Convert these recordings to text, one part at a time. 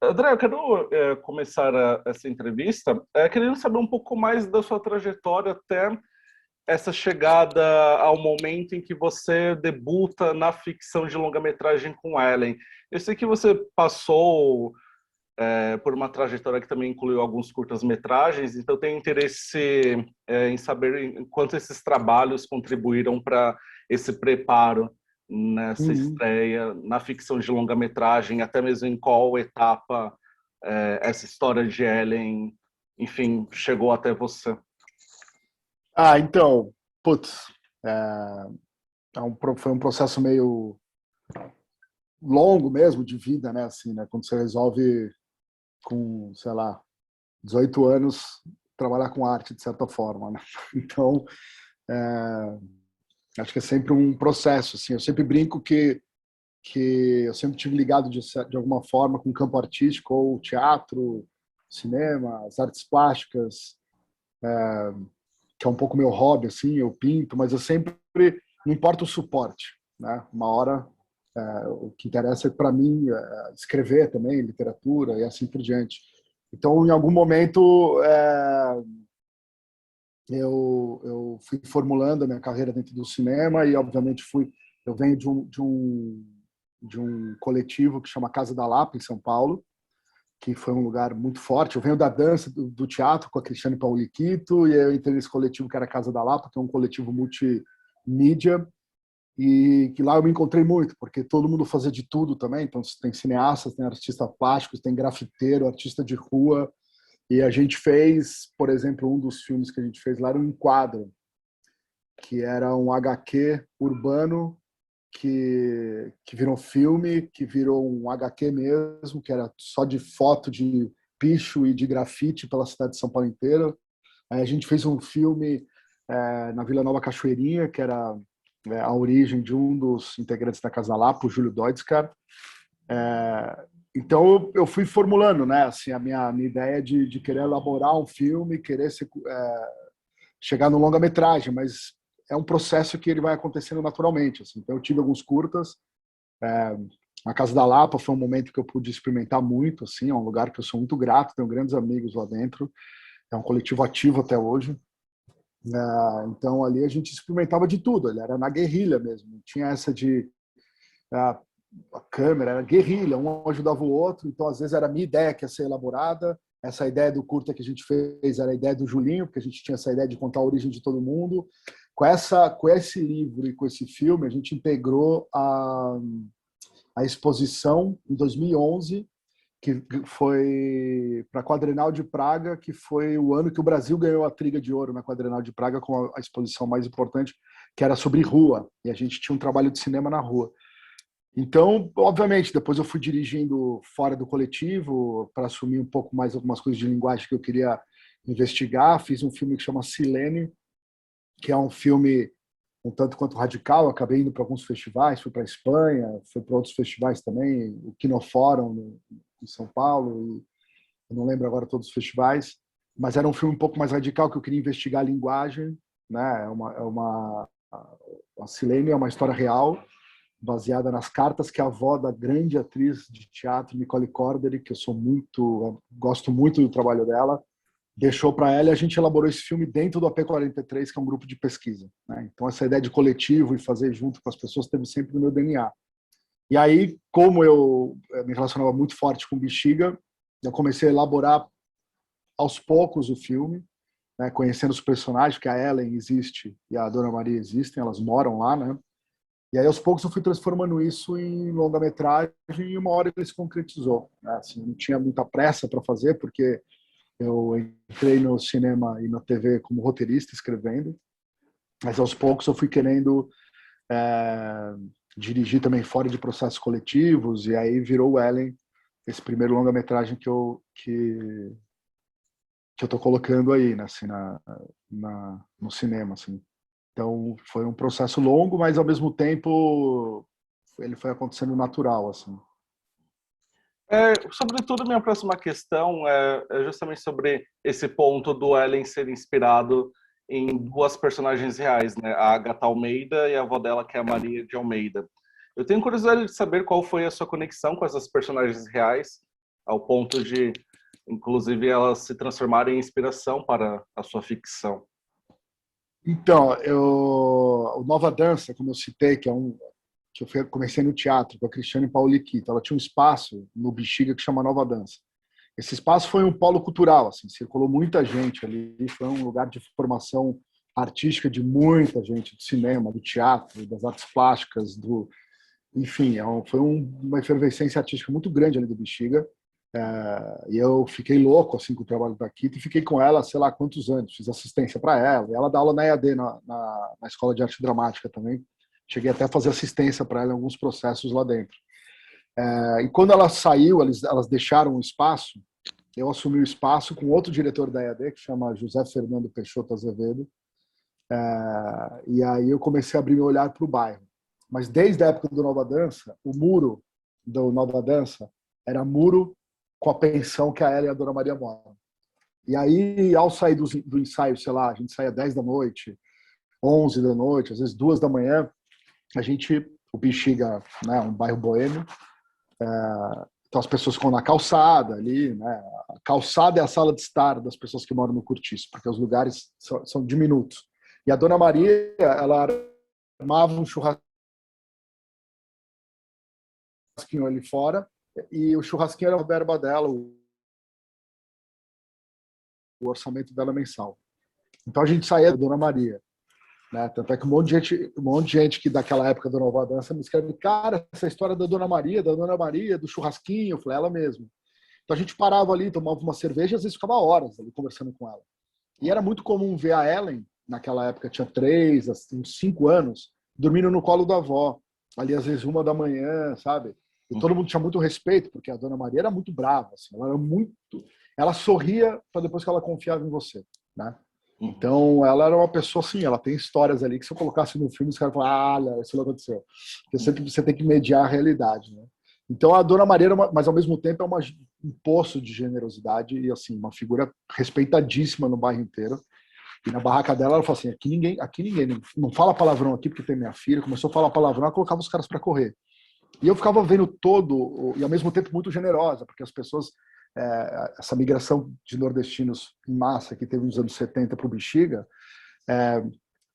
André, eu quero começar essa entrevista querendo saber um pouco mais da sua trajetória até essa chegada ao momento em que você debuta na ficção de longa-metragem com Ellen. Eu sei que você passou por uma trajetória que também incluiu alguns curtas-metragens, então eu tenho interesse em saber em quanto esses trabalhos contribuíram para esse preparo nessa Uhum. estreia na ficção de longa-metragem, até mesmo em qual etapa essa história de Ellen, enfim, chegou até você. Então, putz, é, foi um processo meio longo mesmo de vida, né? Assim, né? Quando você resolve com, sei lá, 18 anos trabalhar com arte de certa forma, né? Então, é, acho que é sempre um processo, assim. Eu sempre brinco que eu sempre tive ligado de alguma forma com o campo artístico, ou teatro, cinema, as artes plásticas, que é um pouco meu hobby, assim, eu pinto, mas eu sempre, não importa o suporte, né? Uma hora, o que interessa para mim escrever também, literatura e assim por diante. Então, em algum momento, eu fui formulando a minha carreira dentro do cinema e, obviamente, eu venho de um coletivo que chama Casa da Lapa, em São Paulo, que foi um lugar muito forte. Eu venho da dança, do teatro com a Cristiane Pauliquito, e eu entrei nesse coletivo que era a Casa da Lapa, que é um coletivo multimídia, e que lá eu me encontrei muito, porque todo mundo fazia de tudo também. Então, tem cineastas, tem artistas plásticos, tem grafiteiro, artista de rua, e a gente fez, por exemplo, um dos filmes que a gente fez lá era um enquadro, que era um HQ urbano que virou filme, que virou um HQ mesmo, que era só de foto de picho e de grafite pela cidade de São Paulo inteira. Aí a gente fez um filme na Vila Nova Cachoeirinha, que era a origem de um dos integrantes da Casa Lapa, o Júlio Doidscar. Então eu fui formulando, né, assim, a minha ideia de querer elaborar um filme, querer chegar no longa-metragem, mas é um processo que ele vai acontecendo naturalmente. Assim. Então eu tive alguns curtas. A Casa da Lapa foi um momento que eu pude experimentar muito, assim, é um lugar que eu sou muito grato, tenho grandes amigos lá dentro, é um coletivo ativo até hoje. Então ali a gente experimentava de tudo, ele era na guerrilha mesmo, tinha essa de a, a câmera, era guerrilha, um ajudava o outro, então às vezes era a minha ideia que ia ser elaborada, essa ideia do curta que a gente fez era a ideia do Julinho, porque a gente tinha essa ideia de contar a origem de todo mundo. Com esse livro e com esse filme, a gente integrou a exposição em 2011, que foi para a Quadrenal de Praga, que foi o ano que o Brasil ganhou a Triga de Ouro na Quadrenal de Praga, com a exposição mais importante, que era sobre rua, e a gente tinha um trabalho de cinema na rua. Então, obviamente, depois eu fui dirigindo fora do coletivo para assumir um pouco mais algumas coisas de linguagem que eu queria investigar. Fiz um filme que chama Silene, que é um filme um tanto quanto radical. Eu acabei indo para alguns festivais, fui para a Espanha, fui para outros festivais também, o Kinofórum em São Paulo, e eu não lembro agora todos os festivais, mas era um filme um pouco mais radical, que eu queria investigar a linguagem, né? A Silene é uma história real, baseada nas cartas que a avó da grande atriz de teatro, Nicole Cordery, que gosto muito do trabalho dela, deixou para ela, e a gente elaborou esse filme dentro do AP43, que é um grupo de pesquisa, né? Então essa ideia de coletivo e fazer junto com as pessoas teve sempre no meu DNA. E aí, como eu me relacionava muito forte com Bexiga, eu comecei a elaborar aos poucos o filme, né, conhecendo os personagens, que a Ellen existe e a Dona Maria existem, elas moram lá, né? E aí, aos poucos, eu fui transformando isso em longa-metragem, e uma hora ele se concretizou, né? Assim, não tinha muita pressa para fazer, porque eu entrei no cinema e na TV como roteirista, escrevendo, mas aos poucos eu fui querendo é, dirigir também fora de processos coletivos, e aí virou o Ellen, esse primeiro longa-metragem que eu tô colocando aí, né, assim, no cinema, assim. Então, foi um processo longo, mas ao mesmo tempo ele foi acontecendo natural, assim. Sobretudo, minha próxima questão é justamente sobre esse ponto do Ellen ser inspirado em duas personagens reais, né? A Agatha Almeida e a avó dela, que é a Maria de Almeida. Eu tenho curiosidade de saber qual foi a sua conexão com essas personagens reais ao ponto de, inclusive, elas se transformarem em inspiração para a sua ficção? Então, o Nova Dança, como eu citei, que eu comecei no teatro com a Cristiane Pauliquito, ela tinha um espaço no Bexiga que chama Nova Dança. Esse espaço foi um polo cultural, assim, circulou muita gente ali, foi um lugar de formação artística de muita gente, do cinema, do teatro, das artes plásticas, enfim, foi uma efervescência artística muito grande ali do Bexiga. E eu fiquei louco assim com o trabalho da Kita e fiquei com ela, sei lá quantos anos, fiz assistência para ela. E ela dá aula na EAD, na Escola de Arte Dramática também. Cheguei até a fazer assistência para ela em alguns processos lá dentro. E quando ela saiu, elas deixaram o espaço, eu assumi o espaço com outro diretor da EAD, que chama José Fernando Peixoto Azevedo. E aí eu comecei a abrir meu olhar para o bairro. Mas desde a época do Nova Dança, o muro do Nova Dança era muro com a pensão que a Ela e a Dona Maria moram. E aí, ao sair do ensaio, sei lá, a gente saía 10 da noite, 11 da noite, às vezes 2 da manhã, o Bexiga, né, um bairro boêmio, então as pessoas ficam na calçada ali, né? A calçada é a sala de estar das pessoas que moram no Cortiço, porque os lugares são diminutos. E a Dona Maria, ela armava um churrasquinho ali fora, e o churrasquinho era a verba dela, o orçamento dela mensal. Então a gente saía da Dona Maria, né? Tanto é que um monte de gente que daquela época da Nova Dança me escreve, cara, essa história da Dona Maria, do churrasquinho, eu falei, ela mesmo. Então a gente parava ali, tomava uma cerveja e às vezes ficava horas ali conversando com ela. E era muito comum ver a Ellen, naquela época tinha 3, assim, 5 anos, dormindo no colo da avó, ali às vezes 1 da manhã, sabe? E todo mundo tinha muito respeito, porque a Dona Maria era muito brava, assim, ela sorria para depois que ela confiava em você, né? Então, ela era uma pessoa assim, ela tem histórias ali que se eu colocasse no filme, os caras falavam, isso não aconteceu. Porque sempre você tem que mediar a realidade, né? Então, a Dona Maria, mas ao mesmo tempo é um poço de generosidade e assim, uma figura respeitadíssima no bairro inteiro. E na barraca dela, ela falou assim, aqui ninguém não fala palavrão aqui porque tem minha filha. Começou a falar palavrão, ela colocava os caras para correr. E eu ficava vendo e ao mesmo tempo muito generosa, porque as pessoas, essa migração de nordestinos em massa que teve nos anos 70 para o Bexiga,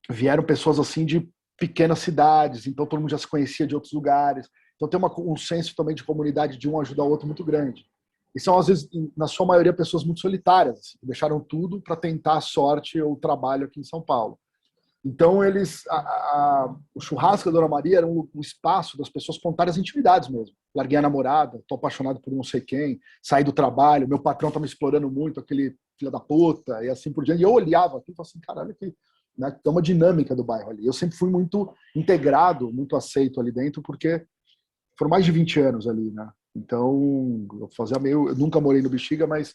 vieram pessoas assim de pequenas cidades, então todo mundo já se conhecia de outros lugares. Então tem um senso também de comunidade, de um ajudar o outro muito grande. E são, às vezes, na sua maioria, pessoas muito solitárias, assim, que deixaram tudo para tentar a sorte ou o trabalho aqui em São Paulo. Então, o churrasco da Dona Maria era um espaço das pessoas contarem as intimidades mesmo. Larguei a namorada, tô apaixonado por não sei quem, saí do trabalho, meu patrão tá me explorando muito, aquele filho da puta, e assim por diante. E eu olhava aqui e falava assim, caralho, que, né, tem uma dinâmica do bairro ali. Eu sempre fui muito integrado, muito aceito ali dentro, porque foram mais de 20 anos ali, né? Então, eu nunca morei no Bexiga, mas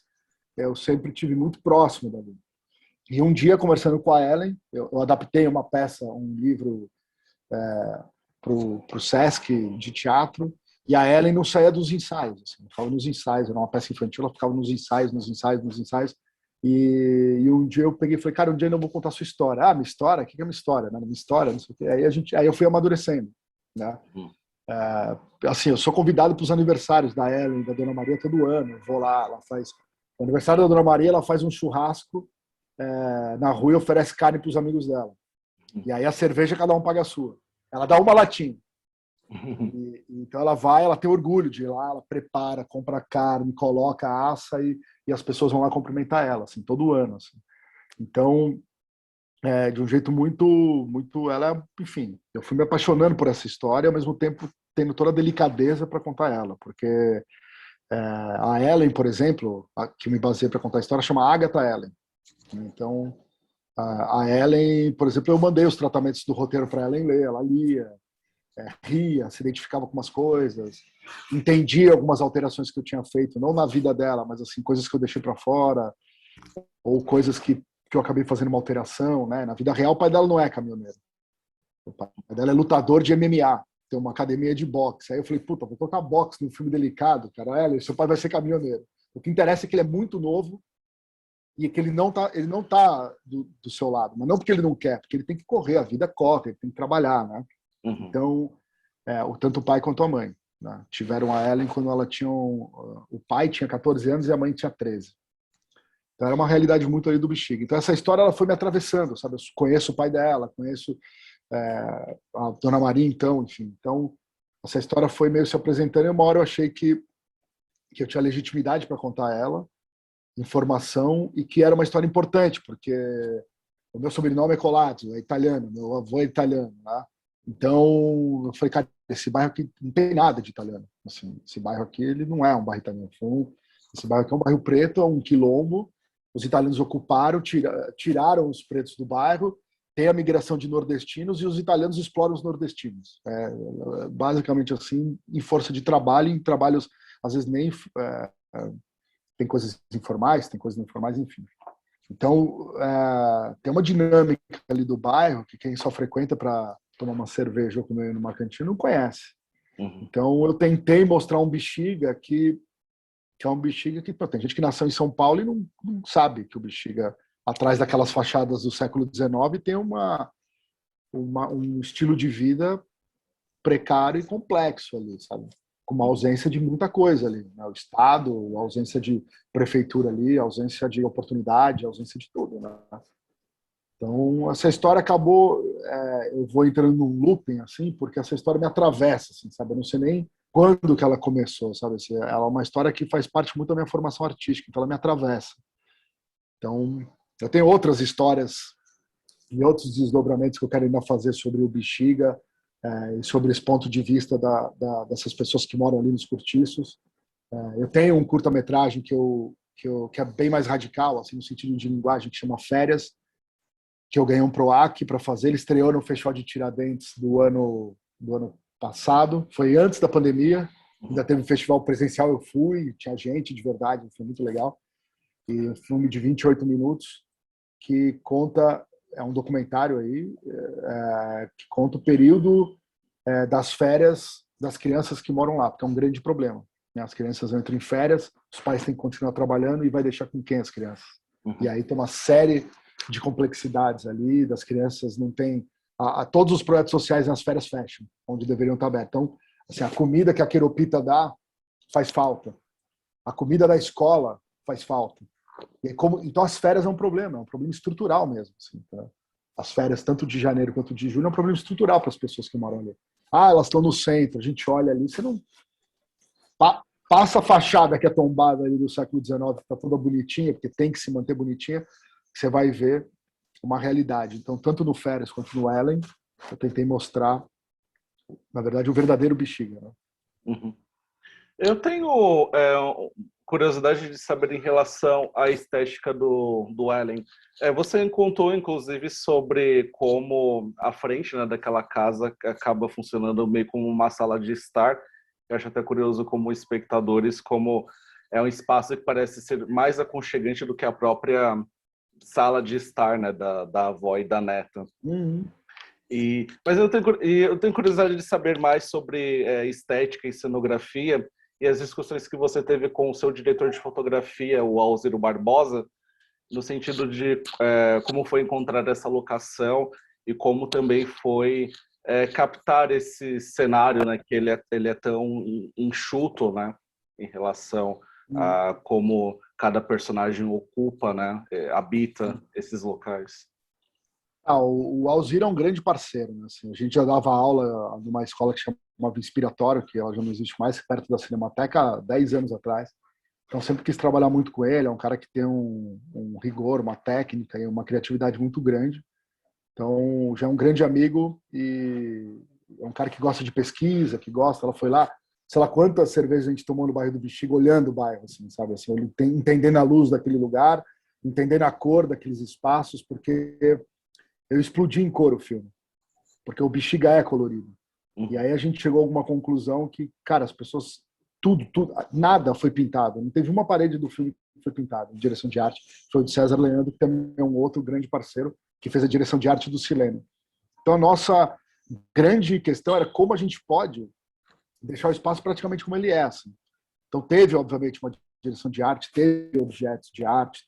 eu sempre tive muito próximo dali. E um dia, conversando com a Ellen, eu adaptei uma peça, um livro para o Sesc de teatro, e a Ellen não saía dos ensaios, assim, ficava nos ensaios, era uma peça infantil, ela ficava nos ensaios, e um dia eu peguei e falei, cara, um dia eu não vou contar a sua história. Ah, minha história? O que é minha história? Minha história, não sei o quê. Aí eu fui amadurecendo, né? Assim, eu sou convidado para os aniversários da Ellen, da Dona Maria, todo ano, eu vou lá, ela faz... No aniversário da Dona Maria, ela faz um churrasco na rua e oferece carne para os amigos dela. E aí a cerveja, cada um paga a sua. Ela dá uma latinha. Então ela tem orgulho de ir lá, ela prepara, compra carne, coloca, assa e as pessoas vão lá cumprimentar ela, assim, todo ano. Assim. Então, de um jeito muito, muito, enfim, eu fui me apaixonando por essa história, ao mesmo tempo tendo toda a delicadeza para contar ela, porque a Ellen, por exemplo, que me baseei para contar a história, chama Agatha Ellen. Então, a Ellen, por exemplo, eu mandei os tratamentos do roteiro para Ellen ler, ela lia, ria, se identificava com umas coisas, entendia algumas alterações que eu tinha feito, não na vida dela, mas assim, coisas que eu deixei para fora, ou coisas que eu acabei fazendo uma alteração, né? Na vida real, o pai dela não é caminhoneiro. O pai dela é lutador de MMA, tem uma academia de boxe. Aí eu falei, puta, vou colocar boxe num filme delicado, cara. Ellen, seu pai vai ser caminhoneiro. O que interessa é que ele é muito novo e que ele não tá do seu lado, mas não porque ele não quer, porque ele tem que correr, a vida corre, ele tem que trabalhar, né? Então, tanto o pai quanto a mãe. né? Tiveram a Ellen quando ela tinha o pai tinha 14 anos e a mãe tinha 13. Então era uma realidade muito ali do Bexiga. Então essa história ela foi me atravessando, sabe? Eu conheço o pai dela, conheço a Dona Maria, então, enfim. Então essa história foi meio se apresentando e uma hora eu achei que eu tinha legitimidade para contar ela, informação, e que era uma história importante, porque o meu sobrenome é Colazzo, é italiano, meu avô é italiano, né? Então, eu falei, cara, esse bairro aqui não tem nada de italiano. Assim, esse bairro aqui, ele não é um bairro italiano. Esse bairro aqui é um bairro preto, é um quilombo. Os italianos ocuparam, tiraram os pretos do bairro, tem a migração de nordestinos e os italianos exploram os nordestinos. Basicamente assim, em força de trabalho, em trabalhos, às vezes nem... tem coisas informais, tem coisas não informais, enfim. Então, tem uma dinâmica ali do bairro que quem só frequenta para tomar uma cerveja ou comer numa cantina não conhece. Uhum. Então, eu tentei mostrar um Bexiga que é um Bexiga que pô, tem gente que nasceu em São Paulo e não sabe que o Bexiga, atrás daquelas fachadas do século XIX, tem um estilo de vida precário e complexo ali, sabe? Com uma ausência de muita coisa ali, né? O Estado, a ausência de prefeitura ali, a ausência de oportunidade, a ausência de tudo, né? Então, essa história acabou, eu vou entrando num looping, assim, porque essa história me atravessa, assim, sabe? Eu não sei nem quando que ela começou, sabe? Assim, ela é uma história que faz parte muito da minha formação artística, então ela me atravessa. Então, eu tenho outras histórias e outros desdobramentos que eu quero ainda fazer sobre o Bexiga, e sobre esse ponto de vista dessas pessoas que moram ali nos cortiços. Eu tenho um curta-metragem que é bem mais radical, assim, no sentido de linguagem, que chama Férias, que eu ganhei um PROAC para fazer. Ele estreou no Festival de Tiradentes do ano passado, foi antes da pandemia, ainda teve um festival presencial, eu fui, tinha gente de verdade, foi muito legal. E um filme de 28 minutos que conta, é um documentário aí, que conta o período das férias das crianças que moram lá, porque é um grande problema. Né? As crianças entram em férias, os pais têm que continuar trabalhando e vai deixar com quem as crianças? Uhum. E aí tem uma série de complexidades ali, das crianças não tem... todos os projetos sociais nas férias fecham, onde deveriam estar abertos. Então, assim, a comida que a Queropita dá faz falta. A comida da escola faz falta. Então, as férias é um problema estrutural mesmo. Assim, tá? As férias, tanto de janeiro quanto de julho, é um problema estrutural para as pessoas que moram ali. Elas estão no centro, a gente olha ali, você não... Passa a fachada que é tombada ali do século XIX, que está toda bonitinha, porque tem que se manter bonitinha, você vai ver uma realidade. Então, tanto no Férias quanto no Ellen, eu tentei mostrar, na verdade, o verdadeiro Bexiga. Né? Uhum. Eu tenho curiosidade de saber em relação à estética do Ellen. Você contou, inclusive, sobre como a frente, né, daquela casa acaba funcionando meio como uma sala de estar. Eu acho até curioso como espectadores, como é um espaço que parece ser mais aconchegante do que a própria sala de estar, né, da avó e da neta. Uhum. Mas eu tenho curiosidade de saber mais sobre estética e cenografia e as discussões que você teve com o seu diretor de fotografia, o Alziro Barbosa, no sentido de como foi encontrar essa locação e como também foi captar esse cenário, né, que ele é tão enxuto, né, em relação a como cada personagem ocupa, né, habita esses locais. O Alzira é um grande parceiro. Né? Assim, a gente já dava aula numa escola que chamava Inspiratório, que ela já não existe mais, perto da Cinemateca, há 10 anos atrás. Então, sempre quis trabalhar muito com ele. É um cara que tem um rigor, uma técnica e uma criatividade muito grande. Então, já é um grande amigo e é um cara que gosta de pesquisa, que gosta. Ela foi lá, sei lá quantas cervejas a gente tomou no bairro do Bexiga, olhando o bairro, assim, sabe? Assim, entendendo a luz daquele lugar, entendendo a cor daqueles espaços, porque eu explodi em cor o filme, porque o Bexiga é colorido. E aí a gente chegou a alguma conclusão que, cara, as pessoas, tudo, nada foi pintado. Não teve uma parede do filme que foi pintada. A direção de arte foi o de César Leandro, que também é um outro grande parceiro, que fez a direção de arte do Silênio. Então a nossa grande questão era como a gente pode deixar o espaço praticamente como ele é. Assim. Então teve, obviamente, uma direção de arte, teve objetos de arte,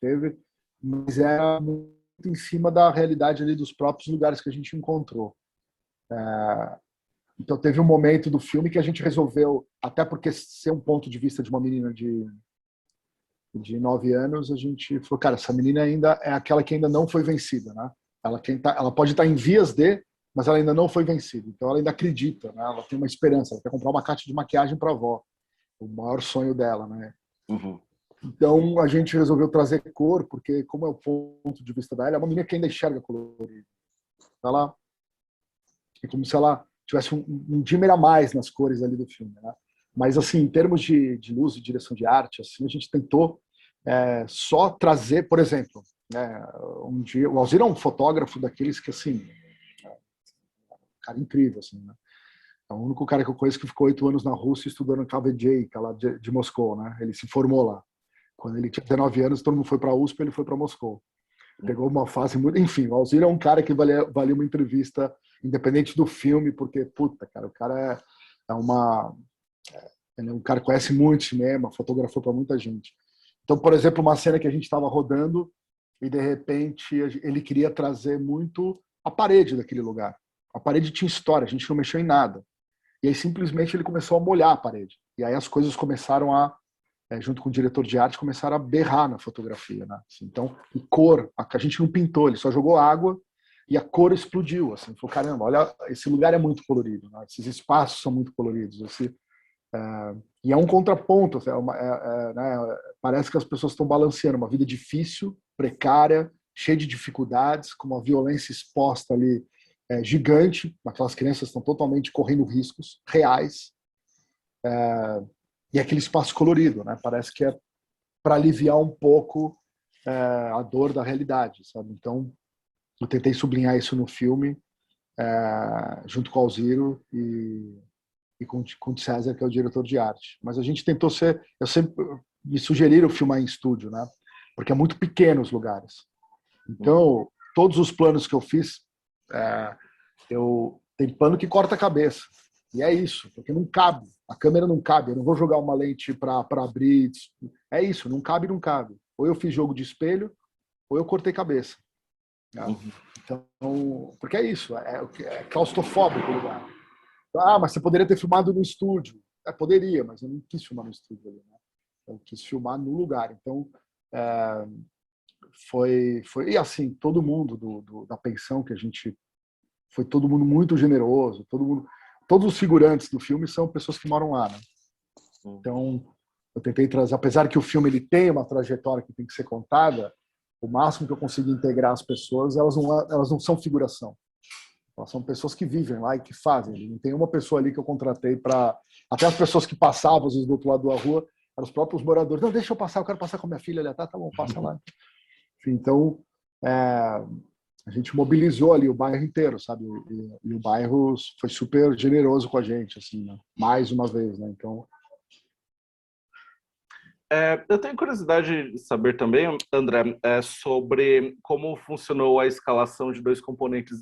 mas era muito em cima da realidade ali dos próprios lugares que a gente encontrou. Então teve um momento do filme que a gente resolveu, até porque ser um ponto de vista de uma menina de 9 anos, a gente falou, cara, essa menina ainda é aquela que ainda não foi vencida, né? Ela pode estar em vias de, mas ela ainda não foi vencida. Então ela ainda acredita, né? Ela tem uma esperança, ela quer comprar uma caixa de maquiagem para a avó, o maior sonho dela, né? Uhum. Então a gente resolveu trazer cor, porque como é o ponto de vista dela, é uma menina que ainda enxerga colorido. Ela é como se ela tivesse um dimmer a mais nas cores ali do filme, né? Mas assim, em termos de luz e direção de arte, assim, a gente tentou só trazer, por exemplo, né, um dia o Alzira é um fotógrafo daqueles que assim, cara incrível, assim, né? É o único cara que eu conheço que ficou 8 anos na Rússia estudando em KVJ, que é lá de Moscou, né? Ele se formou lá. Quando ele tinha 19 anos, todo mundo foi para a USP, ele foi para Moscou. Pegou uma fase muito. Enfim, o Alzira é um cara que valia uma entrevista, independente do filme, porque, puta, cara, o cara é uma. Ele é um cara que conhece muito cinema, fotografou para muita gente. Então, por exemplo, uma cena que a gente estava rodando e, de repente, ele queria trazer muito a parede daquele lugar. A parede tinha história, a gente não mexeu em nada. E aí, simplesmente, ele começou a molhar a parede. E aí as coisas começaram junto com o diretor de arte, começaram a berrar na fotografia, né? Assim, então, e cor, a gente não pintou, ele só jogou água e a cor explodiu, assim, falou, caramba, olha, esse lugar é muito colorido, né? Esses espaços são muito coloridos, e é um contraponto, né? Parece que as pessoas estão balanceando uma vida difícil, precária, cheia de dificuldades, com uma violência exposta ali gigante, aquelas crianças estão totalmente correndo riscos reais, e aquele espaço colorido, né? Parece que é para aliviar um pouco a dor da realidade, sabe? Então, eu tentei sublinhar isso no filme, junto com o Alziro e com o César, que é o diretor de arte. Mas a gente tentou ser... Eu sempre me sugeriram filmar em estúdio, né? Porque é muito pequeno os lugares. Então, todos os planos que eu fiz, tem plano que corta a cabeça. E é isso, porque não cabe. A câmera não cabe. Eu não vou jogar uma lente para abrir. É isso, não cabe, não cabe. Ou eu fiz jogo de espelho, ou eu cortei cabeça. Então, porque é isso, é claustrofóbico o lugar. Ah, mas você poderia ter filmado no estúdio. Poderia, mas eu não quis filmar no estúdio. Né? Eu quis filmar no lugar. Então, foi. E assim, todo mundo da pensão que a gente... Foi todo mundo muito generoso, todos os figurantes do filme são pessoas que moram lá, né? Então, eu tentei trazer, apesar que o filme ele tem uma trajetória que tem que ser contada, o máximo que eu consegui integrar as pessoas, elas não são figuração. Elas são pessoas que vivem lá e que fazem. Não tem uma pessoa ali que eu contratei para... Até as pessoas que passavam, às vezes, do outro lado da rua, eram os próprios moradores. Não, deixa eu passar, eu quero passar com a minha filha ali. Tá bom, passa lá. Enfim, então, a gente mobilizou ali o bairro inteiro, sabe? E o bairro foi super generoso com a gente, assim, né? Mais uma vez, né? Então... Eu tenho curiosidade de saber também, André, sobre como funcionou a escalação de dois componentes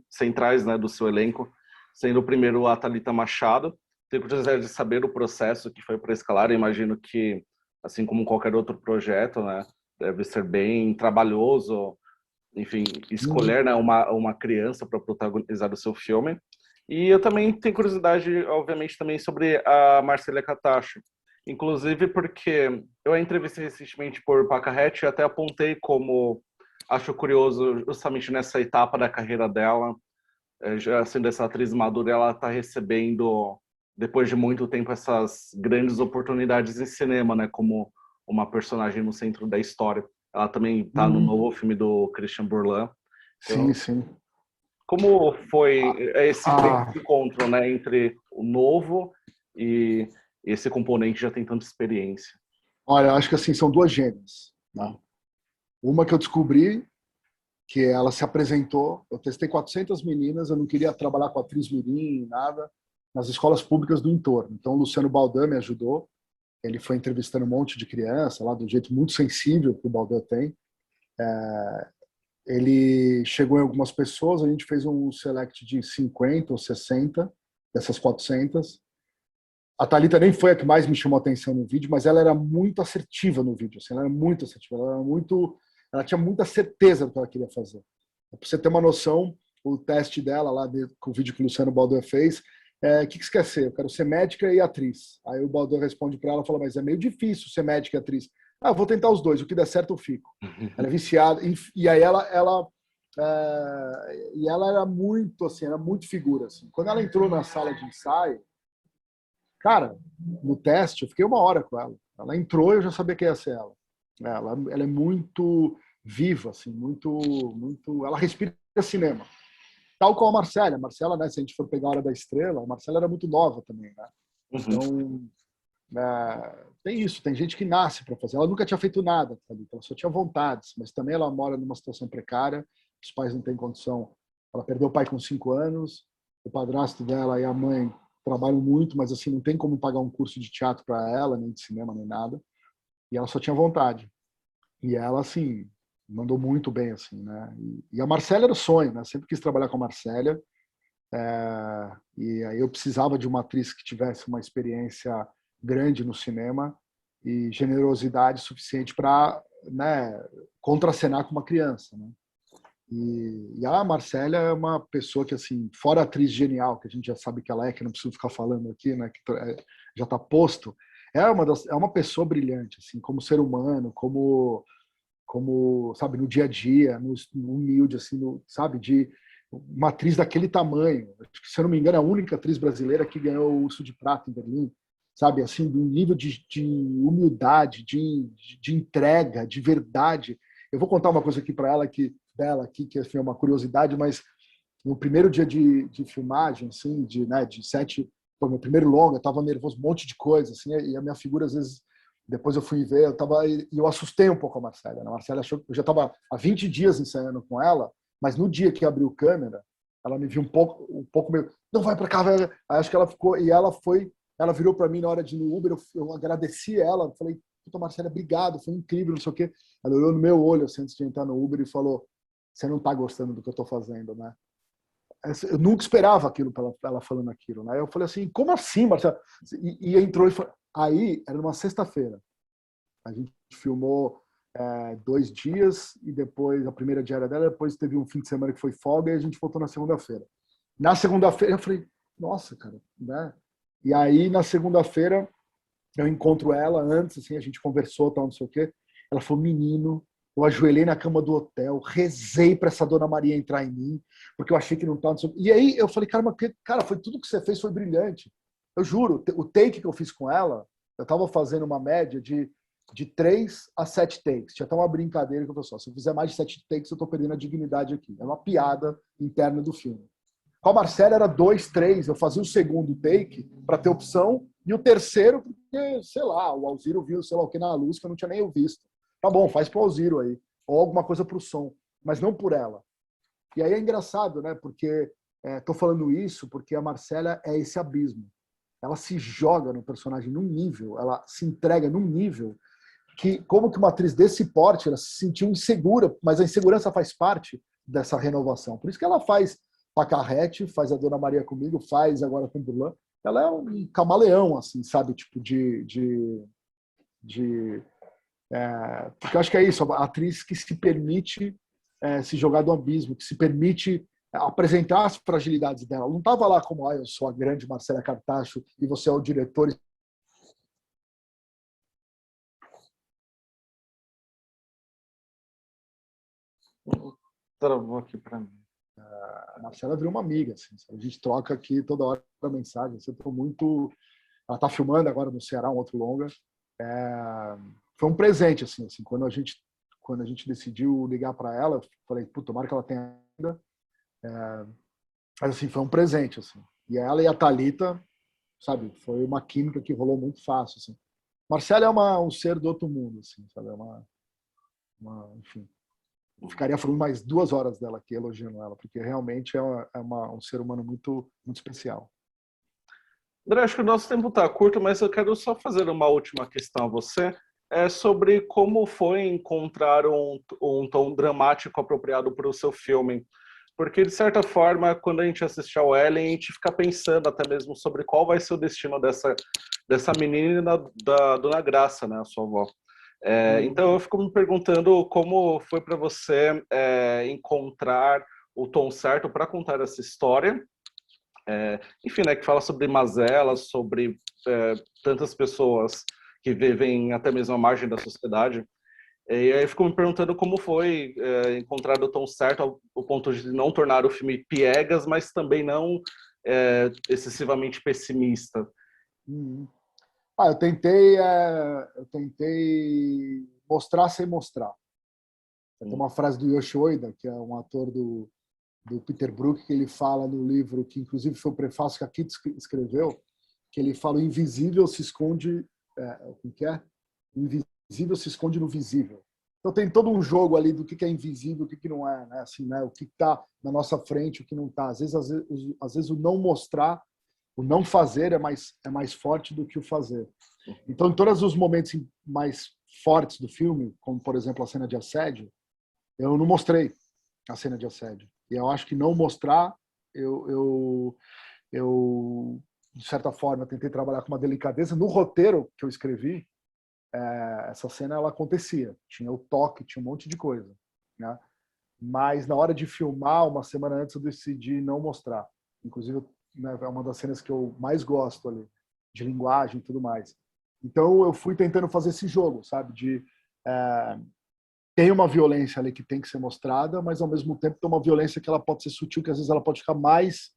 centrais, né, do seu elenco, sendo o primeiro a Thalita Machado. Tenho curiosidade de saber o processo que foi para escalar. Eu imagino que, assim como qualquer outro projeto, né, deve ser bem trabalhoso, enfim, escolher, né, uma criança para protagonizar o seu filme. E eu também tenho curiosidade, obviamente, também sobre a Marcélia Catacho. Inclusive porque eu a entrevistei recentemente por Pacarrete e até apontei como acho curioso justamente nessa etapa da carreira dela, já sendo essa atriz madura, ela está recebendo, depois de muito tempo, essas grandes oportunidades em cinema, né, como uma personagem no centro da história. Ela também está no novo filme do Christian Bourlan. Sim, Então, sim. como foi esse Ah, encontro, né, entre o novo e esse componente já tem tanta experiência? olha, acho que assim, são duas gêmeas, né? Uma que eu descobri que ela se apresentou, eu testei 400 meninas, eu não queria trabalhar com atriz mirim, nada, nas escolas públicas do entorno. Então, o Luciano Baldan me ajudou, ele foi entrevistando um monte de criança lá, do jeito muito sensível que o Baldan tem. Ele chegou em algumas pessoas, a gente fez um select de 50 ou 60 dessas 400. A Thalita nem foi a que mais me chamou a atenção no vídeo, mas ela era muito assertiva no vídeo. Assim, ela era muito assertiva, ela tinha muita certeza do que ela queria fazer. Para você ter uma noção, o teste dela lá com o vídeo que o Luciano Baldan fez, que você quer ser? Eu quero ser médica e atriz. Aí o Baldur responde para ela, fala, mas é meio difícil ser médica e atriz. Ah, eu vou tentar os dois, o que der certo eu fico. Ela é viciada, e aí e ela era muito assim, era muito figura assim. Quando ela entrou na sala de ensaio, cara, no teste eu fiquei 1 hora com ela. Ela entrou e eu já sabia que ia ser ela. Ela é muito viva, assim, muito. Ela respira cinema. Tal como a Marcela. A Marcela, né, se a gente for pegar a Hora da Estrela, a Marcela era muito nova também, né? Uhum. Então, tem isso, tem gente que nasce para fazer. Ela nunca tinha feito nada, sabe? Ela só tinha vontades, mas também ela mora numa situação precária, os pais não têm condição. Ela perdeu o pai com 5 anos, o padrasto dela e a mãe trabalham muito, mas assim, não tem como pagar um curso de teatro para ela, nem de cinema, nem nada. E ela só tinha vontade. E ela, assim, mandou muito bem, assim, né? E a Marcela era o sonho, né? Sempre quis trabalhar com a Marcela. E aí eu precisava de uma atriz que tivesse uma experiência grande no cinema e generosidade suficiente para, né, contracenar com uma criança, né? E a Marcela é uma pessoa que, assim, fora a atriz genial, que a gente já sabe que ela é, que não preciso ficar falando aqui, né, que já está posto, é uma pessoa brilhante, assim, como ser humano, como sabe, no dia a dia, no humilde, assim, sabe, de uma atriz daquele tamanho. Acho que, se eu não me engano, é a única atriz brasileira que ganhou o Urso de Prata em Berlim, sabe, assim, de um nível de humildade, de entrega, de verdade. Eu vou contar uma coisa aqui para ela, dela aqui, que assim, é uma curiosidade, mas no primeiro dia de filmagem, assim, de set, foi meu primeiro longa, eu estava nervoso, um monte de coisa, assim, e a minha figura, às vezes, depois eu fui ver, eu assustei um pouco a Marcela. A Marcela achou que eu já estava há 20 dias ensaiando com ela, mas no dia que abriu câmera, ela me viu um pouco meio, não vai para cá, vai. Aí acho que ela ficou, e ela virou para mim na hora de ir no Uber, eu agradeci ela, falei, puta, Marcela, obrigado, foi incrível, não sei o quê. Ela olhou no meu olho, assim, antes de entrar no Uber e falou, você não está gostando do que eu estou fazendo, né? Eu nunca esperava aquilo, ela falando aquilo, né? Eu falei assim, como assim, Marcelo? E entrou e falou, aí era uma sexta-feira. A gente filmou 2 dias e depois a primeira diária dela, depois teve um fim de semana que foi folga e a gente voltou na segunda-feira. Na segunda-feira eu falei, nossa, cara, né? E aí na segunda-feira eu encontro ela antes, assim, a gente conversou, tal, não sei o quê. Ela falou, menino, eu ajoelhei na cama do hotel, rezei para essa Dona Maria entrar em mim, porque eu achei que não estava. E aí eu falei, cara, foi tudo que você fez, foi brilhante. Eu juro, o take que eu fiz com ela, eu estava fazendo uma média de 3 a 7 takes. Tinha até uma brincadeira que eu falei, se eu fizer mais de 7 takes, eu estou perdendo a dignidade aqui. É uma piada interna do filme. Com a Marcela era 2, 3. Eu fazia o segundo take para ter opção e o terceiro porque, sei lá, o Alziro viu, sei lá o que na luz que eu não tinha nem eu visto. Tá bom, faz pro Alziro aí. Ou alguma coisa pro som, mas não por ela. E aí é engraçado, né? Porque tô falando isso porque a Marcela é esse abismo. Ela se joga no personagem num nível, ela se entrega num nível que, como que uma atriz desse porte, ela se sentiu insegura, mas a insegurança faz parte dessa renovação. Por isso que ela faz Pacarrete, faz a Dona Maria comigo, faz agora com o Burlan. Ela é um camaleão, assim, sabe? Tipo, de porque eu acho que é isso, a atriz que se permite se jogar do abismo, que se permite apresentar as fragilidades dela. Ela não estava lá como, eu sou a grande Marcela Cartacho e você é o diretor. Travou aqui para mim. A Marcela virou uma amiga, assim, a gente troca aqui toda hora a mensagem. Você tô muito. Ela está filmando agora no Ceará um outro longa. Foi um presente, assim, quando a gente decidiu ligar para ela, eu falei, puta, tomara que ela tenha ainda. Mas assim, foi um presente, assim. E ela e a Thalita, sabe, foi uma química que rolou muito fácil, assim. Marcela é um ser do outro mundo, assim, sabe, enfim. Eu ficaria falando mais 2 horas dela aqui, elogiando ela, porque realmente um ser humano muito, muito especial. André, acho que o nosso tempo está curto, mas eu quero só fazer uma última questão a você. É sobre como foi encontrar um tom dramático apropriado para o seu filme. Porque, de certa forma, quando a gente assiste ao Ellen, a gente fica pensando até mesmo sobre qual vai ser o destino dessa menina da Dona Graça, né, a sua avó. Então, eu fico me perguntando como foi para você encontrar o tom certo para contar essa história enfim, né, que fala sobre mazelas, sobre tantas pessoas que vivem até mesmo à margem da sociedade. E aí eu fico me perguntando como foi encontrar o tom certo ao ponto de não tornar o filme piegas, mas também não excessivamente pessimista. Eu tentei mostrar sem mostrar. Tem uma frase do Yoshi Oida, que é um ator do Peter Brook, que ele fala no livro, que inclusive foi o prefácio que a Kitty escreveu, que ele fala: o invisível se esconde... o que é? O invisível se esconde no visível. Então tem todo um jogo ali do que é invisível, o que não é, né? Assim, né? O que está na nossa frente, o que não está. Às vezes o não mostrar, o não fazer é mais forte do que o fazer. Então, em todos os momentos mais fortes do filme, como, por exemplo, a cena de assédio, eu não mostrei a cena de assédio. E eu acho que não mostrar, eu de certa forma, tentei trabalhar com uma delicadeza. No roteiro que eu escrevi, essa cena ela acontecia. Tinha o toque, tinha um monte de coisa, né? Mas na hora de filmar, uma semana antes, eu decidi não mostrar. Inclusive, né, é uma das cenas que eu mais gosto ali, de linguagem e tudo mais. Então, eu fui tentando fazer esse jogo, sabe? Tem uma violência ali que tem que ser mostrada, mas ao mesmo tempo tem uma violência que ela pode ser sutil, que às vezes ela pode ficar mais...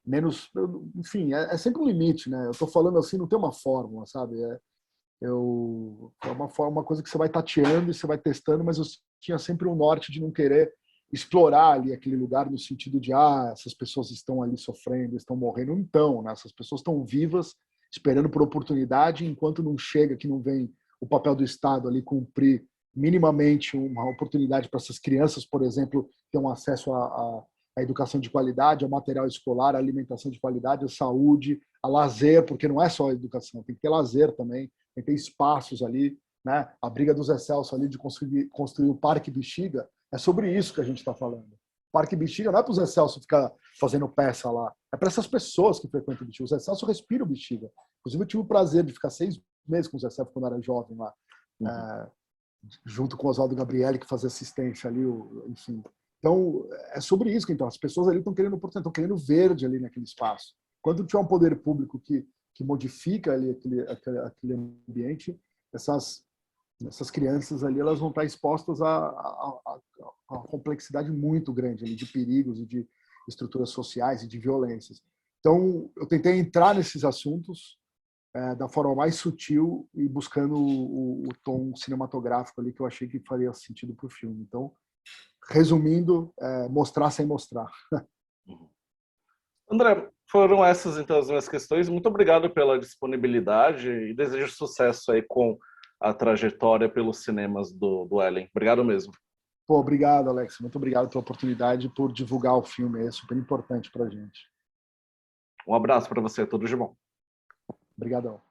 menos... Enfim, é sempre um limite, né? Eu tô falando assim, não tem uma fórmula, sabe? É uma coisa que você vai tateando e você vai testando, mas eu tinha sempre um norte de não querer explorar ali aquele lugar no sentido de essas pessoas estão ali sofrendo, estão morrendo. Então, né? Essas pessoas estão vivas, esperando por oportunidade, enquanto não chega, que não vem o papel do Estado ali cumprir minimamente uma oportunidade para essas crianças, por exemplo, ter um acesso à educação de qualidade, ao material escolar, à alimentação de qualidade, à saúde, a lazer, porque não é só a educação, tem que ter lazer também, tem que ter espaços ali, né? A briga do Zé Celso ali de construir o Parque Bexiga é sobre isso que a gente está falando. O Parque Bexiga não é para o Zé Celso ficar fazendo peça lá, é para essas pessoas que frequentam o Bexiga. O Zé Celso respira o Bexiga. Inclusive, eu tive o prazer de ficar 6 meses com o Zé Celso quando era jovem lá, junto com o Oswaldo Gabrielli, que fazia assistência ali, enfim. Então, é sobre isso que então, as pessoas ali estão querendo oportunidade, estão querendo verde ali naquele espaço. Quando tiver um poder público que modifica ali aquele ambiente, essas crianças ali elas vão estar expostas a complexidade muito grande ali de perigos e de estruturas sociais e de violências. Então, eu tentei entrar nesses assuntos da forma mais sutil e buscando o tom cinematográfico ali que eu achei que faria sentido para o filme. Então, resumindo, mostrar sem mostrar. André, foram essas então as minhas questões. Muito obrigado pela disponibilidade e desejo sucesso aí com a trajetória pelos cinemas do Ellen. Obrigado mesmo. Pô, obrigado, Alex. Muito obrigado pela oportunidade e por divulgar o filme. É super importante para a gente. Um abraço para você, tudo de bom. Obrigadão.